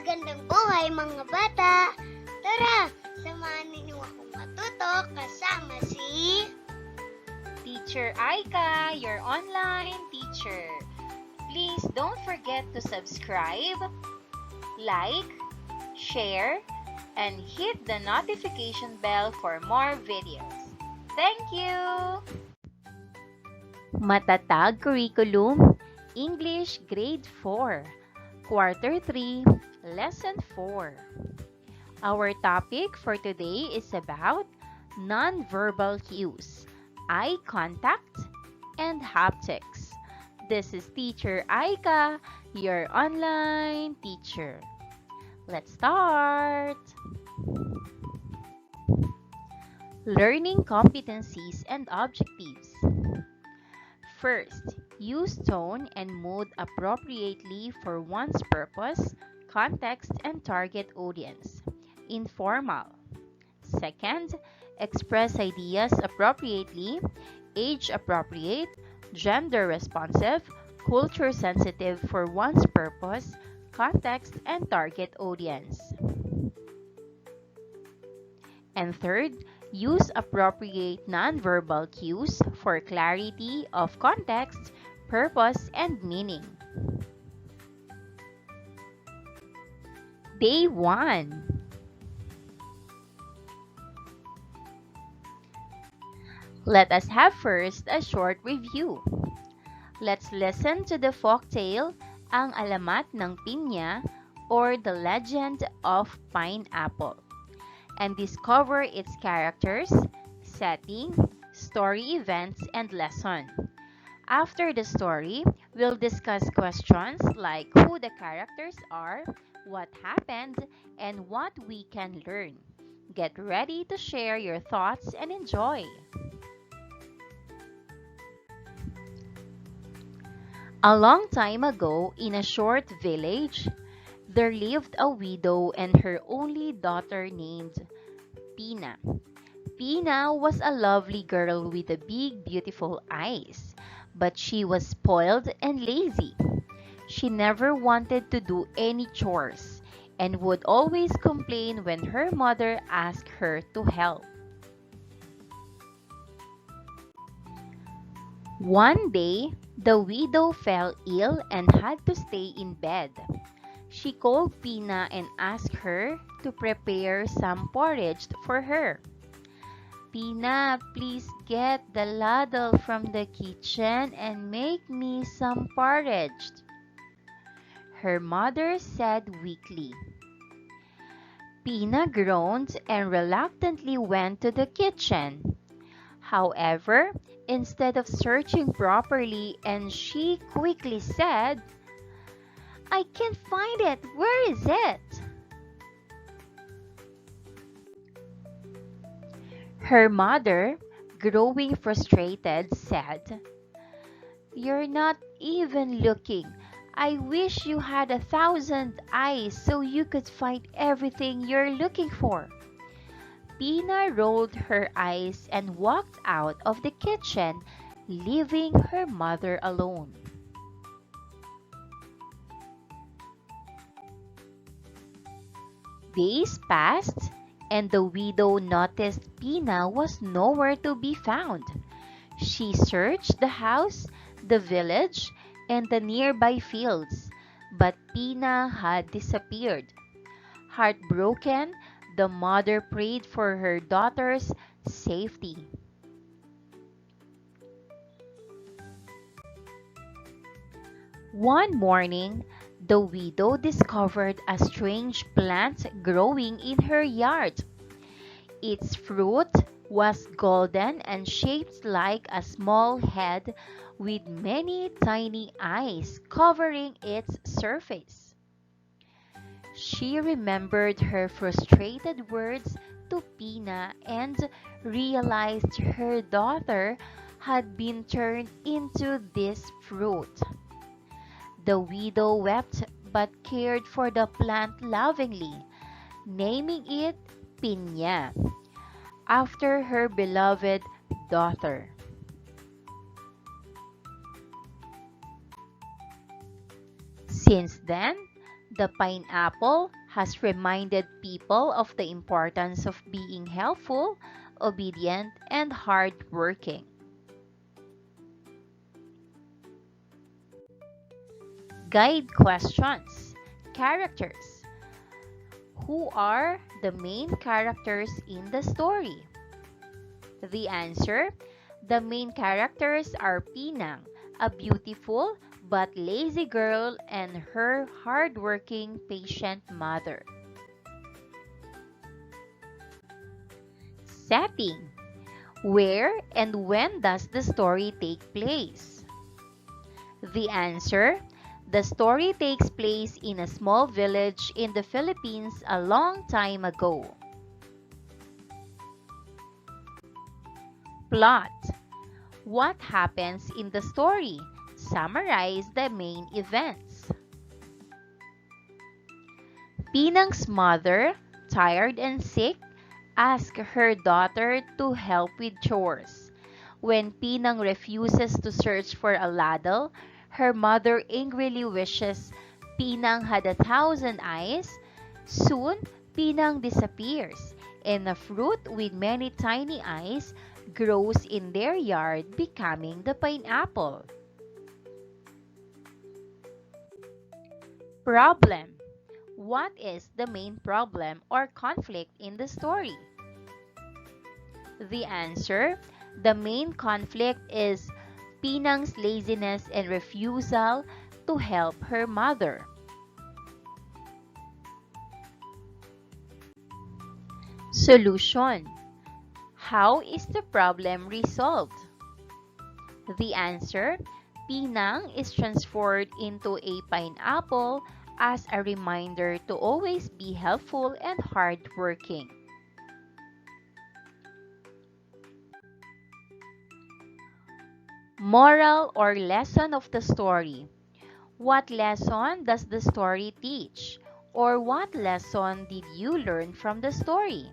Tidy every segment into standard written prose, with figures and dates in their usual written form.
Magandang buhay mga bata! Tara, samahan ninyo akong matuto kasama si Teacher Aika, your online teacher. Please don't forget to subscribe, like, share, and hit the notification bell for more videos. Thank you! Matatag Curriculum, English Grade 4, Quarter 3, Lesson 4. Our topic for today is about nonverbal cues, eye contact, and haptics. This is Teacher Aika, your online teacher. Let's start! Learning competencies and objectives. First, use tone and mood appropriately for one's purpose, context, and target audience. Informal. Second, express ideas appropriately, age appropriate, gender responsive, culture sensitive for one's purpose, context, and target audience. And third, use appropriate nonverbal cues for clarity of context, purpose, and meaning. Day 1. Let us have first a short review. Let's listen to the folktale Ang Alamat ng Pinya or The Legend of Pineapple and discover its characters, setting, story events, and lesson. After the story, we'll discuss questions like who the characters are, what happened, and what we can learn. Get ready to share your thoughts and enjoy. A long time ago, in a short village, there lived a widow and her only daughter named Pina. Pina was a lovely girl with a big, beautiful eyes, but she was spoiled and lazy. She never wanted to do any chores and would always complain when her mother asked her to help. One day, the widow fell ill and had to stay in bed. She called Pina and asked her to prepare some porridge for her. Pina, please get the ladle from the kitchen and make me some porridge, her mother said weakly. Pina groaned and reluctantly went to the kitchen. However, instead of searching properly, and she quickly said, "I can't find it. Where is it?" Her mother, growing frustrated, said, "You're not even looking. I wish you had 1,000 eyes so you could find everything you're looking for." Pina rolled her eyes and walked out of the kitchen, leaving her mother alone. Days passed, and the widow noticed Pina was nowhere to be found. She searched the house, the village, and the nearby fields, but Pina had disappeared. Heartbroken, the mother prayed for her daughter's safety. One morning, the widow discovered a strange plant growing in her yard. Its fruit was golden and shaped like a small head with many tiny eyes covering its surface. She remembered her frustrated words to Pina and realized her daughter had been turned into this fruit. The widow wept but cared for the plant lovingly, naming it Pinya, after her beloved daughter. Since then, The pineapple has reminded people of the importance of being helpful, obedient, and hardworking. Guide questions. Characters. Who are the main characters in the story? The answer: the main characters are Pinang, a beautiful but lazy girl, and her hardworking, patient mother. Setting. Where and when does the story take place? The answer: the story takes place in a small village in the Philippines a long time ago. Plot. What happens in the story? Summarize the main events. Pinang's mother, tired and sick, asked her daughter to help with chores. When Pinang refuses to search for a ladle, her mother angrily wishes Pinang had 1,000 eyes. Soon, Pinang disappears, and a fruit with many tiny eyes grows in their yard, becoming the pineapple. Problem. What is the main problem or conflict in the story? The answer: the main conflict is Pinang's laziness and refusal to help her mother. Solution. How is the problem resolved? The answer: Pinang is transformed into a pineapple as a reminder to always be helpful and hardworking. Moral or lesson of the story. What lesson does the story teach? Or what lesson did you learn from the story?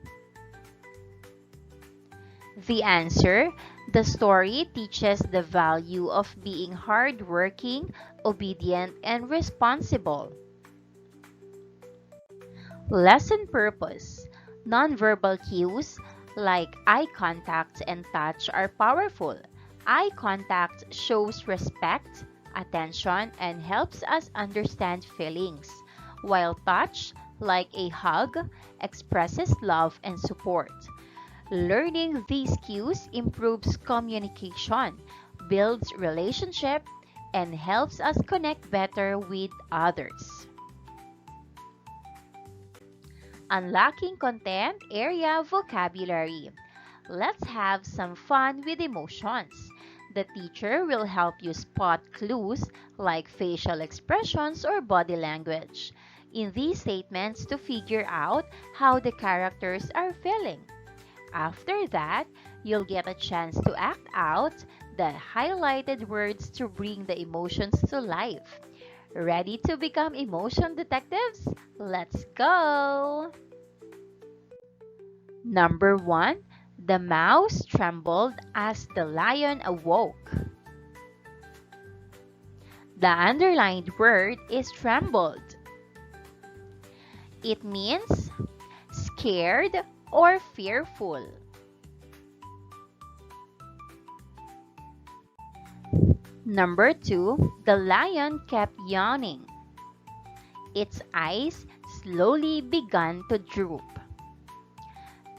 The answer: the story teaches the value of being hardworking, obedient, and responsible. Lesson purpose. Nonverbal cues like eye contact and touch are powerful. Eye contact shows respect, attention, and helps us understand feelings, while touch, like a hug, expresses love and support. Learning these cues improves communication, builds relationship, and helps us connect better with others. Unlocking content area vocabulary. Let's have some fun with emotions. The teacher will help you spot clues like facial expressions or body language in these statements to figure out how the characters are feeling. After that, you'll get a chance to act out the highlighted words to bring the emotions to life. Ready to become emotion detectives? Let's go! Number 1. The mouse trembled as the lion awoke. The underlined word is trembled. It means scared or fearful. Number 2. The lion kept yawning. Its eyes slowly began to droop.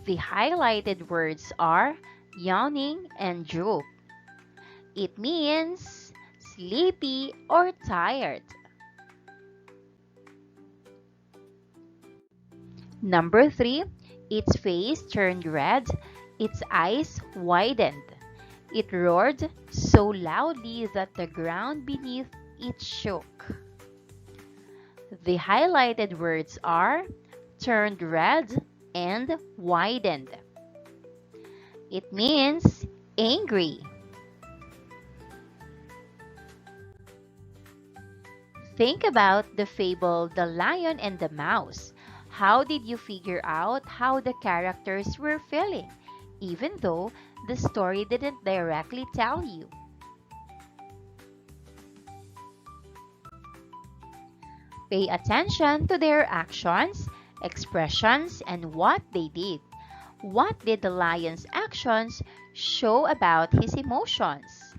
The highlighted words are yawning and droop. It means sleepy or tired. Number 3. Its face turned red, its eyes widened. It roared so loudly that the ground beneath it shook. The highlighted words are turned red and widened. It means angry. Think about the fable The Lion and the Mouse. How did you figure out how the characters were feeling, even though the story didn't directly tell you? Pay attention to their actions, expressions, and what they did. What did the lion's actions show about his emotions?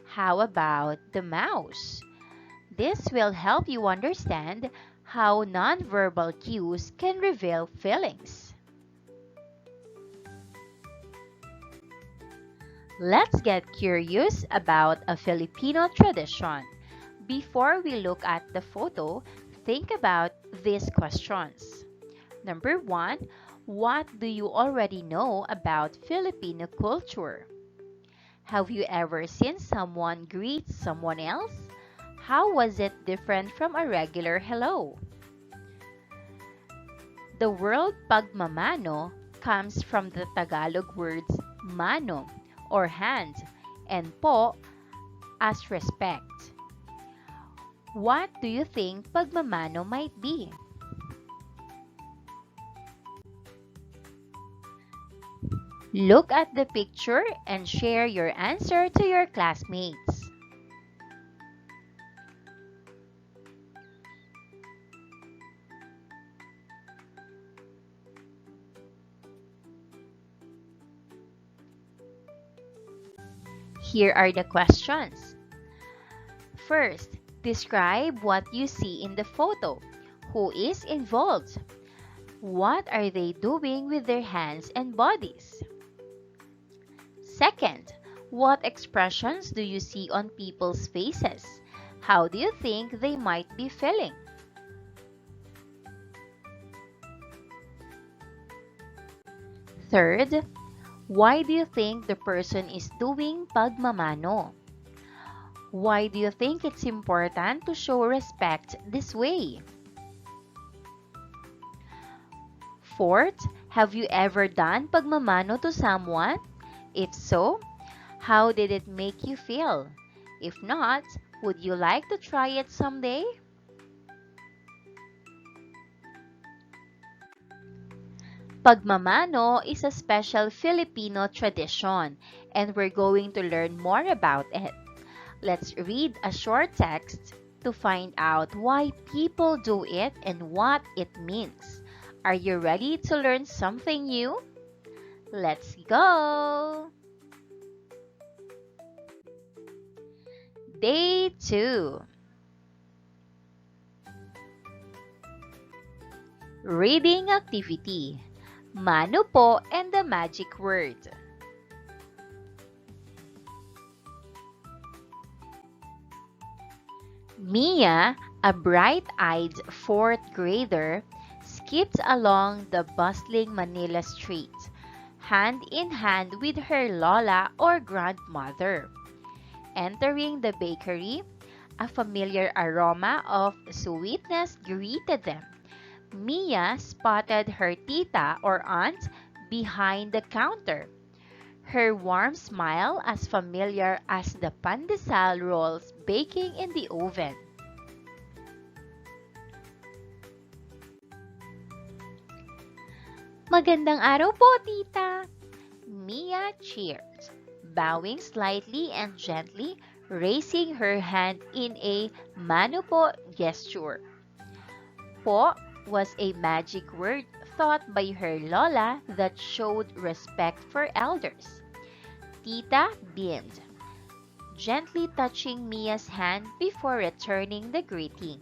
How about the mouse? This will help you understand how nonverbal cues can reveal feelings. Let's get curious about a Filipino tradition. Before we look at the photo, think about these questions. Number 1, what do you already know about Filipino culture? Have you ever seen someone greet someone else? How was it different from a regular hello? The word Pagmamano comes from the Tagalog words Mano or hand and po as respect. What do you think Pagmamano might be? Look at the picture and share your answer to your classmates. Here are the questions. First, describe what you see in the photo. Who is involved? What are they doing with their hands and bodies? Second, what expressions do you see on people's faces? How do you think they might be feeling? Third, why do you think the person is doing pagmamano? Why do you think it's important to show respect this way? Fourth, have you ever done pagmamano to someone? If so, how did it make you feel? If not, would you like to try it someday? Pagmamano is a special Filipino tradition, and we're going to learn more about it. Let's read a short text to find out why people do it and what it means. Are you ready to learn something new? Let's go! Day 2. Reading activity. Mano po and the magic word. Mia, a bright-eyed 4th grader, skipped along the bustling Manila street, hand in hand with her lola or grandmother. Entering the bakery, a familiar aroma of sweetness greeted them. Mia spotted her tita or aunt behind the counter. Her warm smile as familiar as the pandesal rolls baking in the oven. Magandang araw po, tita! Mia cheered, bowing slightly and gently, raising her hand in a mano po gesture. Po was a magic word thought by her lola that showed respect for elders. Tita beamed, gently touching Mia's hand before returning the greeting.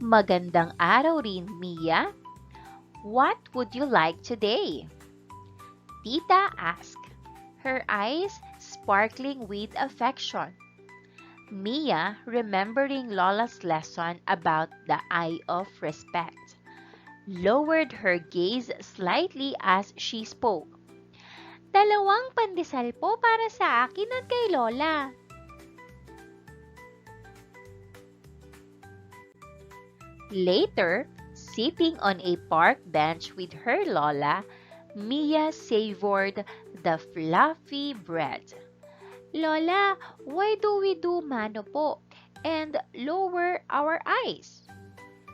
Magandang araw rin, Mia. What would you like today? Tita asked, her eyes sparkling with affection. Mia, remembering Lola's lesson about the eye of respect, lowered her gaze slightly as she spoke. Dalawang pandesal po para sa akin at kay Lola. Later, sitting on a park bench with her Lola, Mia savored the fluffy bread. Lola, why do we do mano po and lower our eyes?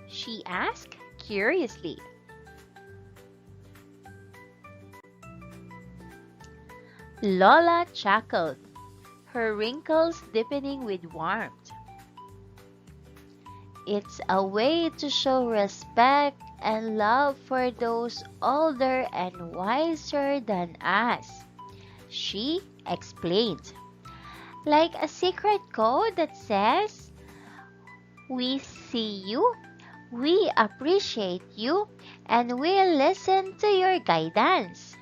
She asked curiously. Lola chuckled, her wrinkles deepening with warmth. It's a way to show respect and love for those older and wiser than us, she explained. Like a secret code that says, "We see you, we appreciate you, and we'll listen to your guidance."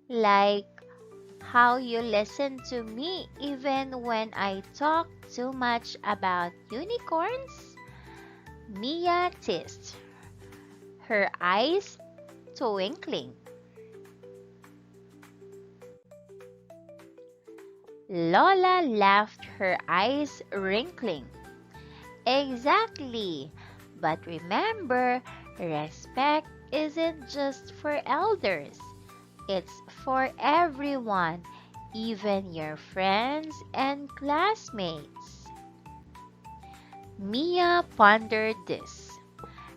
Like how you listen to me even when I talk too much about unicorns? Mia teased, her eyes twinkling. Lola laughed, her eyes wrinkling. Exactly. But remember, respect isn't just for elders. It's for everyone, even your friends and classmates. Mia pondered this,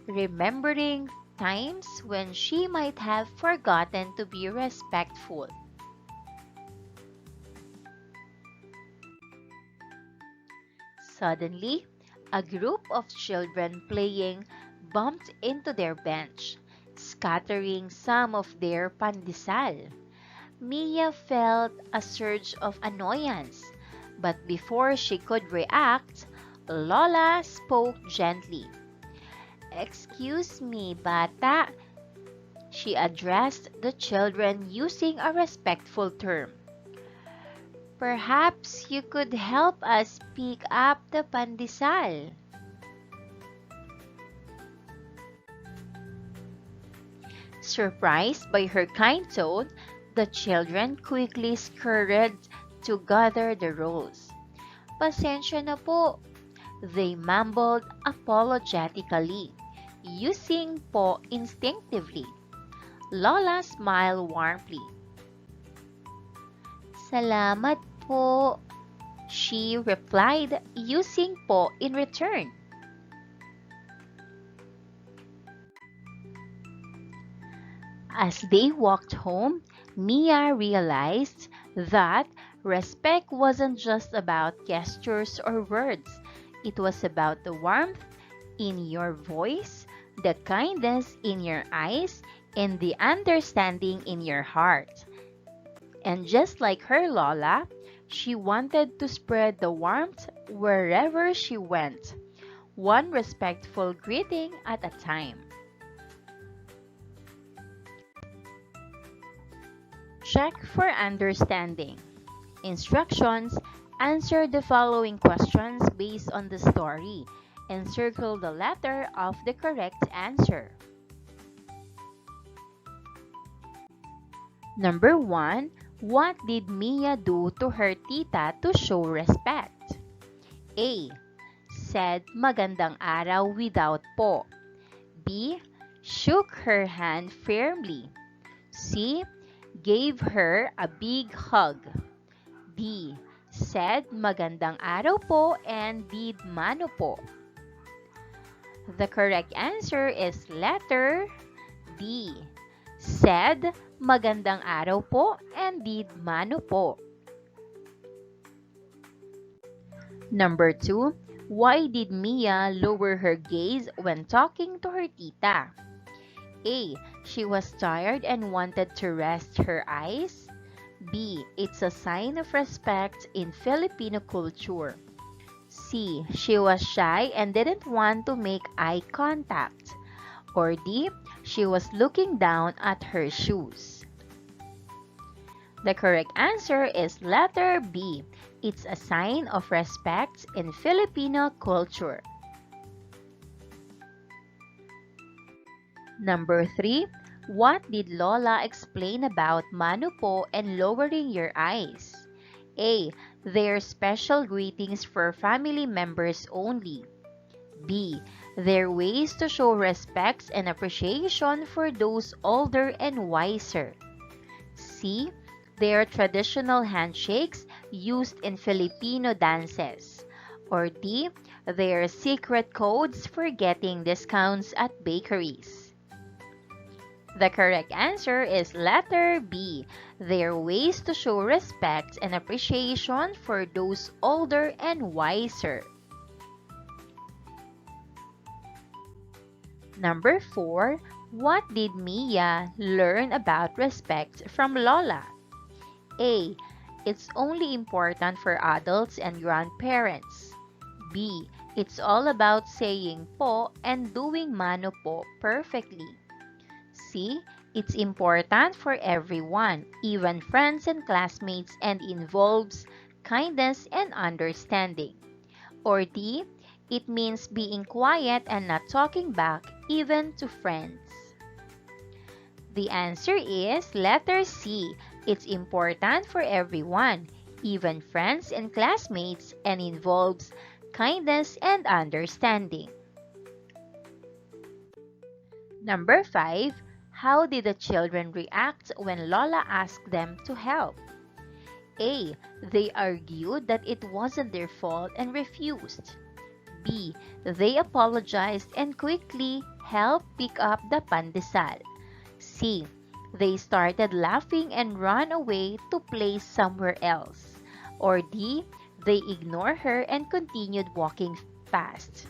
remembering times when she might have forgotten to be respectful. Suddenly, a group of children playing bumped into their bench, scattering some of their pandesal. Mia felt a surge of annoyance, but before she could react, Lola spoke gently. "Excuse me, bata." She addressed the children using a respectful term. "Perhaps you could help us pick up the pandesal." Surprised by her kind tone, the children quickly scurried to gather the rolls. "Pasensya na po," they mumbled apologetically, using po instinctively. Lola smiled warmly. "Salamat po," she replied, using po in return. As they walked home, Mia realized that respect wasn't just about gestures or words. It was about the warmth in your voice, the kindness in your eyes, and the understanding in your heart. And just like her Lola, she wanted to spread the warmth wherever she went, one respectful greeting at a time. Check for understanding. Instructions: answer the following questions based on the story and circle the letter of the correct answer. Number 1. What did Mia do to her tita to show respect? A. Said magandang araw without po. B. Shook her hand firmly. C. Gave her a big hug. D. Said magandang araw po and did mano po. The correct answer is letter D. Said magandang araw po and did mano po. Number 2. Why did Mia lower her gaze when talking to her tita? A. She was tired and wanted to rest her eyes. B. It's a sign of respect in Filipino culture. C. She was shy and didn't want to make eye contact. Or D. She was looking down at her shoes. The correct answer is letter B. It's a sign of respect in Filipino culture. Number 3. What did Lola explain about mano po and lowering your eyes? A. They're special greetings for family members only. B. They're ways to show respect and appreciation for those older and wiser. C. They're traditional handshakes used in Filipino dances. Or D. They're secret codes for getting discounts at bakeries. The correct answer is letter B. They're ways to show respect and appreciation for those older and wiser. Number 4, what did Mia learn about respect from Lola? A. It's only important for adults and grandparents. B. It's all about saying po and doing mano po perfectly. C. It's important for everyone, even friends and classmates, and involves kindness and understanding. Or D. It means being quiet and not talking back, even to friends. The answer is letter C. It's important for everyone, even friends and classmates, and involves kindness and understanding. Number 5. How did the children react when Lola asked them to help? A. They argued that it wasn't their fault and refused. B. They apologized and quickly helped pick up the pandesal. C. They started laughing and ran away to play somewhere else. Or D. They ignored her and continued walking past.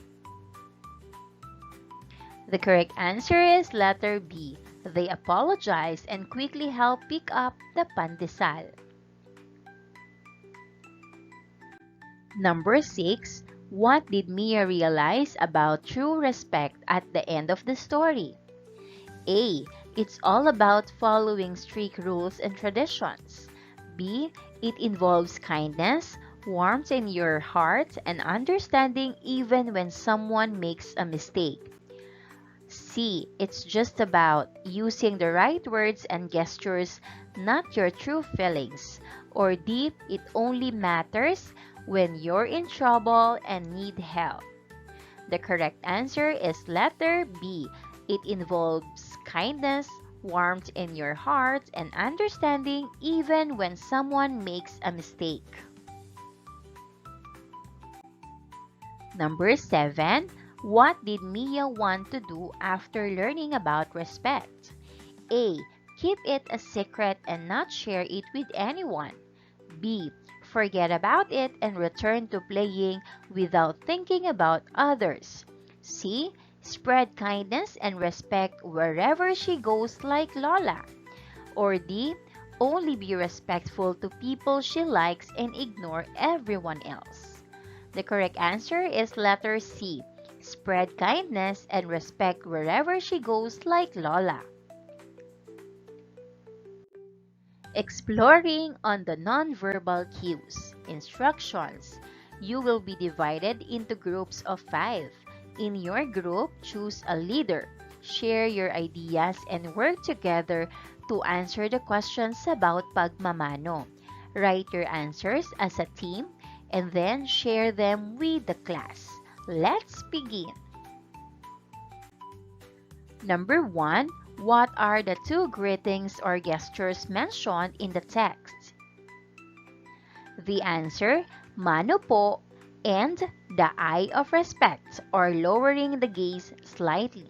The correct answer is letter B. They apologized and quickly helped pick up the pandesal. Number 6. What did Mia realize about true respect at the end of the story? A. It's all about following strict rules and traditions. B. It involves kindness, warmth in your heart, and understanding even when someone makes a mistake. C. It's just about using the right words and gestures, not your true feelings. Or D. It only matters when you're in trouble and need help. The correct answer is letter B. It involves kindness, warmth in your heart, and understanding even when someone makes a mistake. Number 7. What did Mia want to do after learning about respect? A. Keep it a secret and not share it with anyone. B. Forget about it and return to playing without thinking about others. C. Spread kindness and respect wherever she goes like Lola. Or D. Only be respectful to people she likes and ignore everyone else. The correct answer is letter C. Spread kindness and respect wherever she goes like Lola. Exploring on the nonverbal cues. Instructions. You will be divided into groups of 5. In your group, choose a leader. Share your ideas and work together to answer the questions about Pagmamano. Write your answers as a team and then share them with the class. Let's begin. Number 1. What are the 2 greetings or gestures mentioned in the text? The answer, Mano po and the eye of respect or lowering the gaze slightly.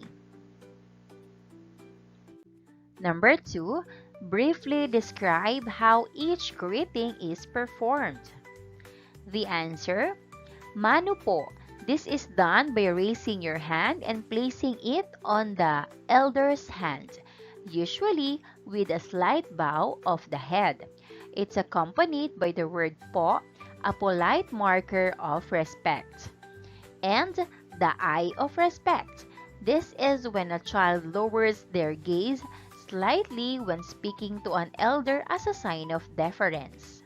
Number 2. Briefly describe how each greeting is performed. The answer, Mano po. This is done by raising your hand and placing it on the elder's hand, usually with a slight bow of the head. It's accompanied by the word po, a polite marker of respect. And the eye of respect. This is when a child lowers their gaze slightly when speaking to an elder as a sign of deference.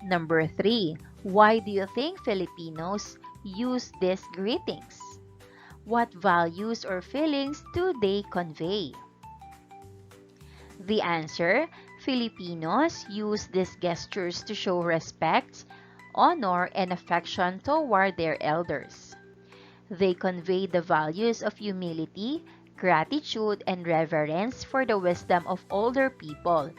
Number 3. Why do you think Filipinos use these greetings? What values or feelings do they convey? The answer, Filipinos use these gestures to show respect, honor, and affection toward their elders. They convey the values of humility, gratitude, and reverence for the wisdom of older people.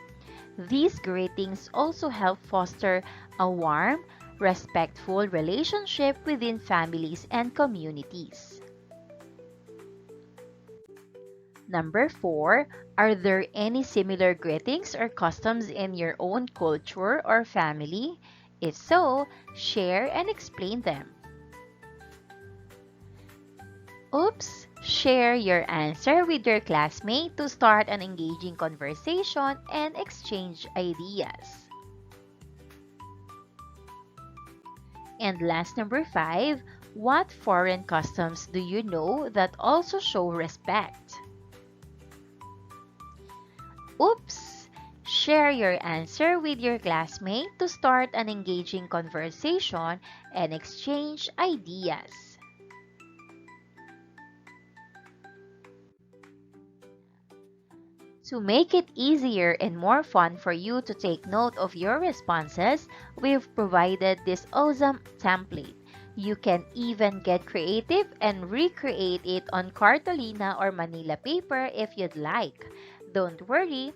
These greetings also help foster a warm, respectful relationship within families and communities. Number 4, are there any similar greetings or customs in your own culture or family? If so, share and explain them. Oops! Share your answer with your classmate to start an engaging conversation and exchange ideas. And last, number 5, what foreign customs do you know that also show respect? Oops! Share your answer with your classmate to start an engaging conversation and exchange ideas. To make it easier and more fun for you to take note of your responses, we've provided this awesome template. You can even get creative and recreate it on cartolina or Manila paper if you'd like. Don't worry,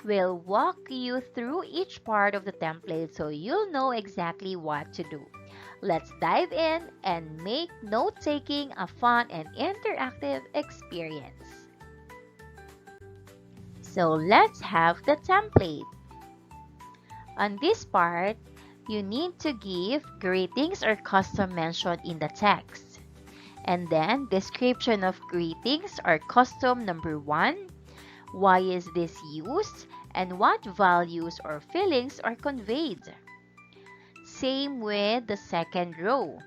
we'll walk you through each part of the template so you'll know exactly what to do. Let's dive in and make note-taking a fun and interactive experience. So let's have the template. On this part, you need to give greetings or custom mentioned in the text. And then description of greetings or custom number 1. Why is this used and what values or feelings are conveyed? Same with the second row.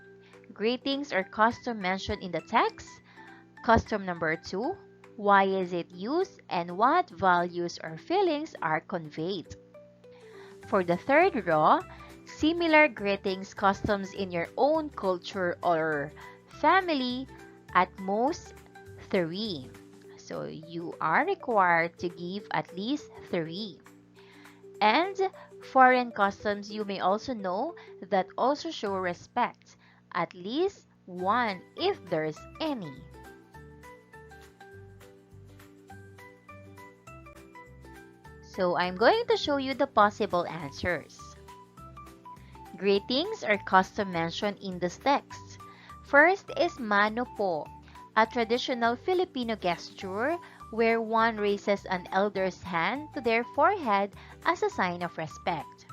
Greetings or custom mentioned in the text. Custom number 2. Why is it used and what values or feelings are conveyed? For the third row, similar greetings customs in your own culture or family, at most 3. So you are required to give at least 3. And foreign customs you may also know that also show respect, at least 1 if there's any. So I'm going to show you the possible answers. Greetings are custom mentioned in this text. First is Mano po, a traditional Filipino gesture where one raises an elder's hand to their forehead as a sign of respect.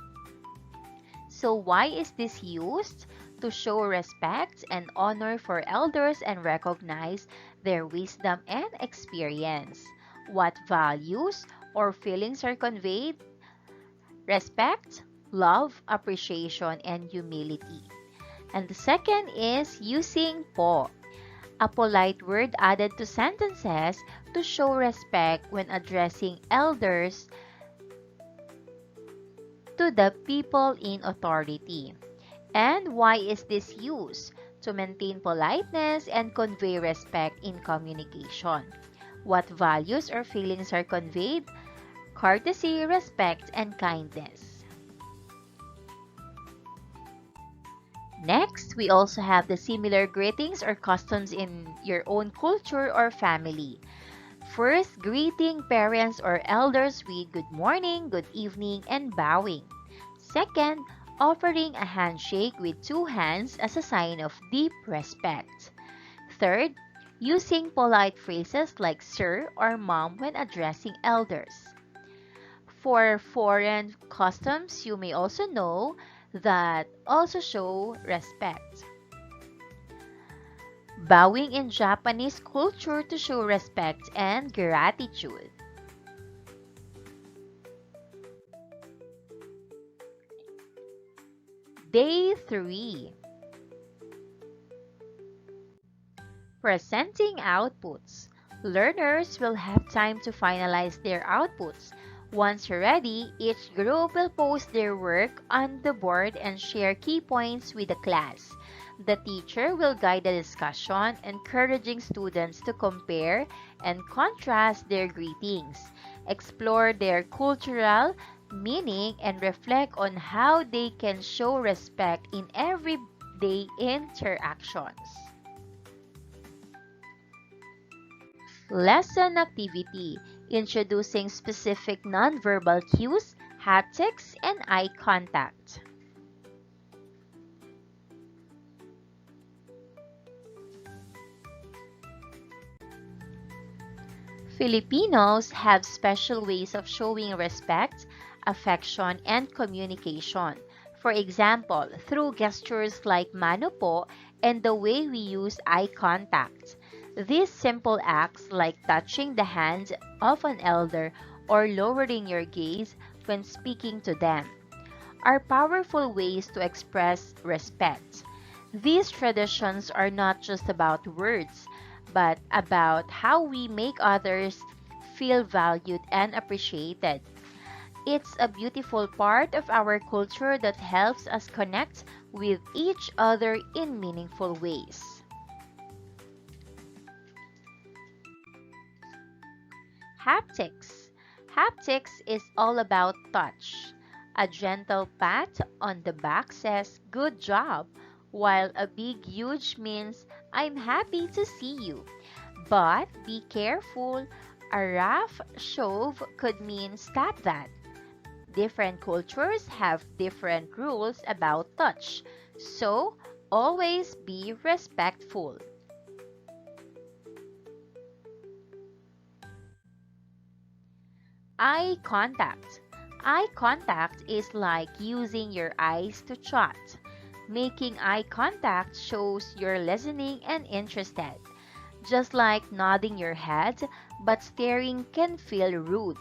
So why is this used? To show respect and honor for elders and recognize their wisdom and experience. What values or feelings are conveyed? Respect, love, appreciation, and humility. And the second is using po, a polite word added to sentences to show respect when addressing elders to the people in authority. And why is this used? To maintain politeness and convey respect in communication. What values or feelings are conveyed? Courtesy, respect, and kindness. Next, we also have the similar greetings or customs in your own culture or family. First, greeting parents or elders with good morning, good evening, and bowing. Second, offering a handshake with 2 hands as a sign of deep respect. Third, using polite phrases like sir or mom when addressing elders. For foreign customs, you may also know that also show respect. Bowing in Japanese culture to show respect and gratitude. Day 3. Presenting outputs. Learners will have time to finalize their outputs. Once ready, each group will post their work on the board and share key points with the class. The teacher will guide the discussion, encouraging students to compare and contrast their greetings, explore their cultural meaning, and reflect on how they can show respect in everyday interactions. Lesson activity. Introducing specific nonverbal cues, haptics, and eye contact. Filipinos have special ways of showing respect, affection, and communication. For example, through gestures like Mano po and the way we use eye contact. These simple acts like touching the hand of an elder or lowering your gaze when speaking to them are powerful ways to express respect. These traditions are not just about words, but about how we make others feel valued and appreciated. It's a beautiful part of our culture that helps us connect with each other in meaningful ways. Haptics. Haptics is all about touch. A gentle pat on the back says, "Good job," while a big huge means, "I'm happy to see you." But be careful, a rough shove could mean, "Stop that." Different cultures have different rules about touch, so always be respectful. Eye contact. Eye contact is like using your eyes to chat. Making eye contact shows you're listening and interested. Just like nodding your head, but staring can feel rude,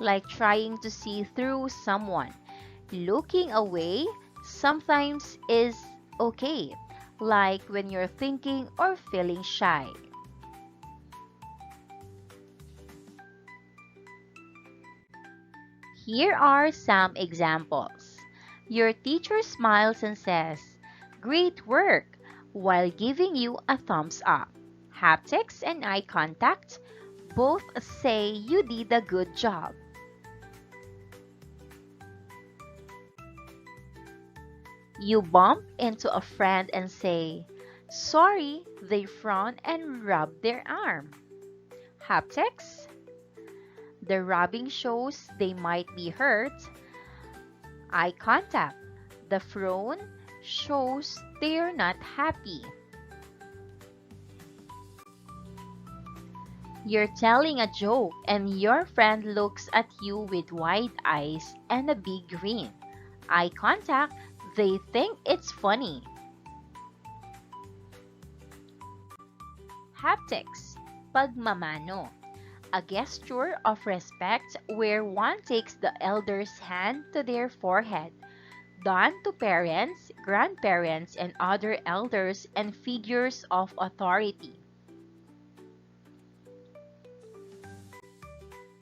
like trying to see through someone. Looking away sometimes is okay, like when you're thinking or feeling shy. Here are some examples. Your teacher smiles and says, "Great work," while giving you a thumbs up. Haptics and eye contact both say you did a good job. You bump into a friend and say, "Sorry," they frown and rub their arm. Haptics? The rubbing shows they might be hurt. Eye contact. The frown shows they're not happy. You're telling a joke and your friend looks at you with wide eyes and a big grin. Eye contact, they think it's funny. Haptics, Pagmamano, a gesture of respect where one takes the elder's hand to their forehead, done to parents, grandparents, and other elders and figures of authority.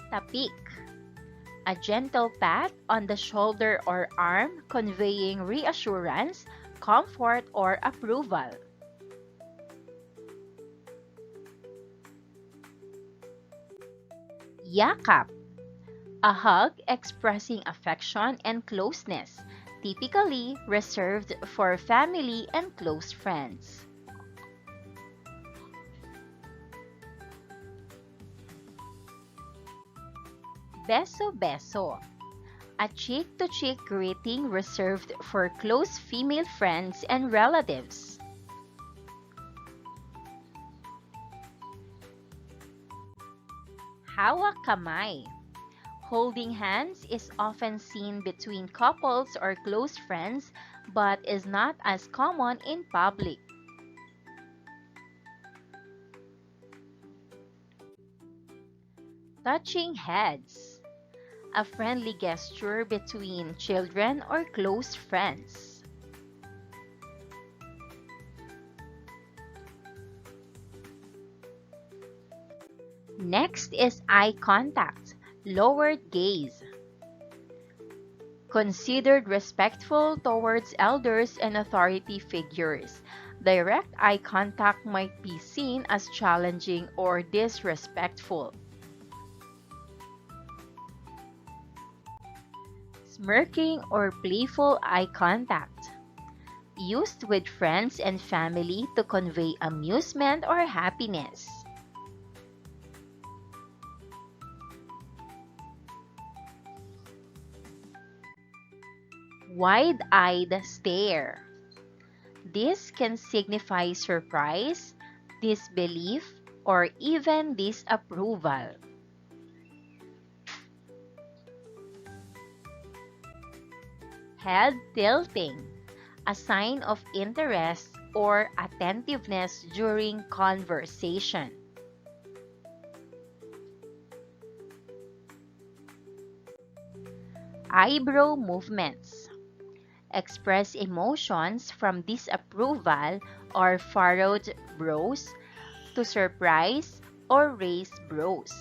Tapik, a gentle pat on the shoulder or arm conveying reassurance, comfort, or approval. Yakap, a hug expressing affection and closeness, typically reserved for family and close friends. Beso beso, a cheek-to-cheek greeting reserved for close female friends and relatives. Hawak kamay. Holding hands is often seen between couples or close friends but is not as common in public. Touching heads, a friendly gesture between children or close friends. Next is eye contact, lowered gaze. Considered respectful towards elders and authority figures. Direct eye contact might be seen as challenging or disrespectful. Smirking or playful eye contact, used with friends and family to convey amusement or happiness. Wide-eyed stare. This can signify surprise, disbelief, or even disapproval. Head tilting, a sign of interest or attentiveness during conversation. Eyebrow movements express emotions from disapproval or furrowed brows to surprise or raised brows.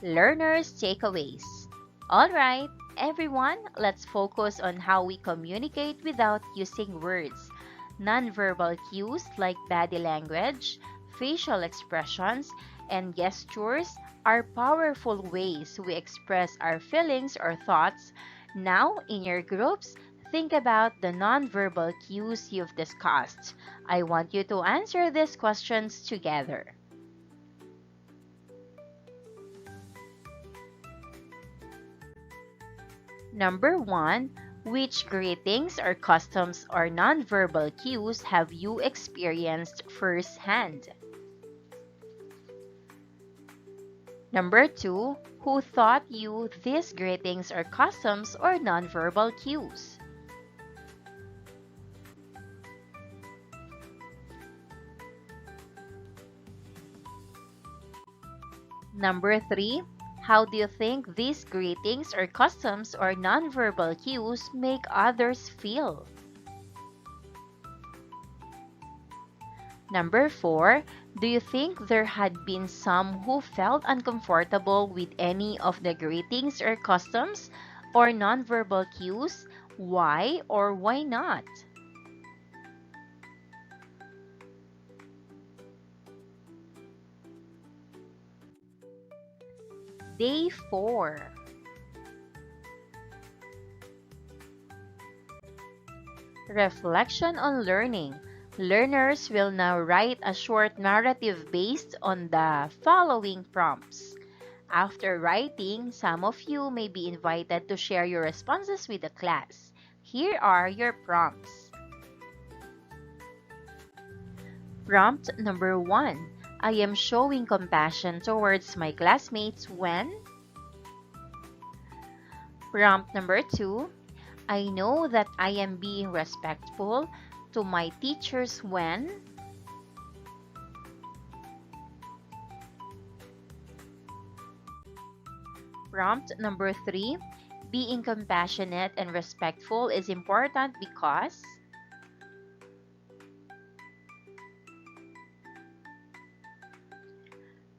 Learners' takeaways. Alright, everyone, let's focus on how we communicate without using words. Nonverbal cues like body language, facial expressions, and gestures are powerful ways we express our feelings or thoughts. Now, in your groups, think about the nonverbal cues you've discussed. I want you to answer these questions together. Number 1, which greetings or customs or nonverbal cues have you experienced firsthand? Number 2, who taught you these greetings or customs or nonverbal cues? Number 3, how do you think these greetings or customs or nonverbal cues make others feel? Number 4, do you think there had been some who felt uncomfortable with any of the greetings or customs or nonverbal cues? Why or why not? Day 4. Reflection on learning. Learners will now write a short narrative based on the following prompts. After writing, some of you may be invited to share your responses with the class. Here are your prompts. Prompt number 1. I am showing compassion towards my classmates when... Prompt number 2. I know that I am being respectful to my teachers when... Prompt number 3. Being compassionate and respectful is important because...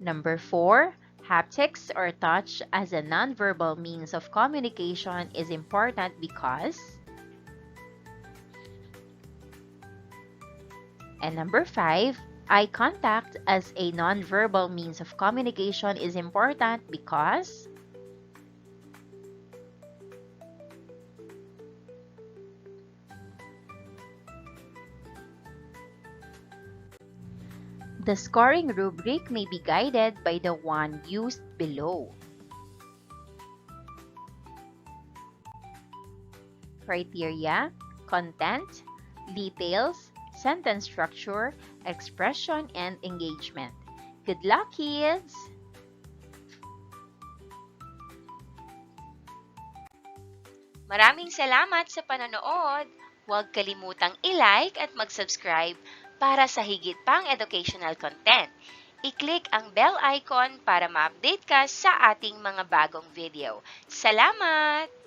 Number 4. Haptics or touch as a nonverbal means of communication is important because... And number 5. Eye contact as a nonverbal means of communication is important because... The scoring rubric may be guided by the one used below. Criteria, content, details, sentence structure, expression, and engagement. Good luck, kids! Maraming salamat sa panonood! Huwag kalimutang i-like at mag-subscribe para sa higit pang educational content. I-click ang bell icon para ma-update ka sa ating mga bagong video. Salamat!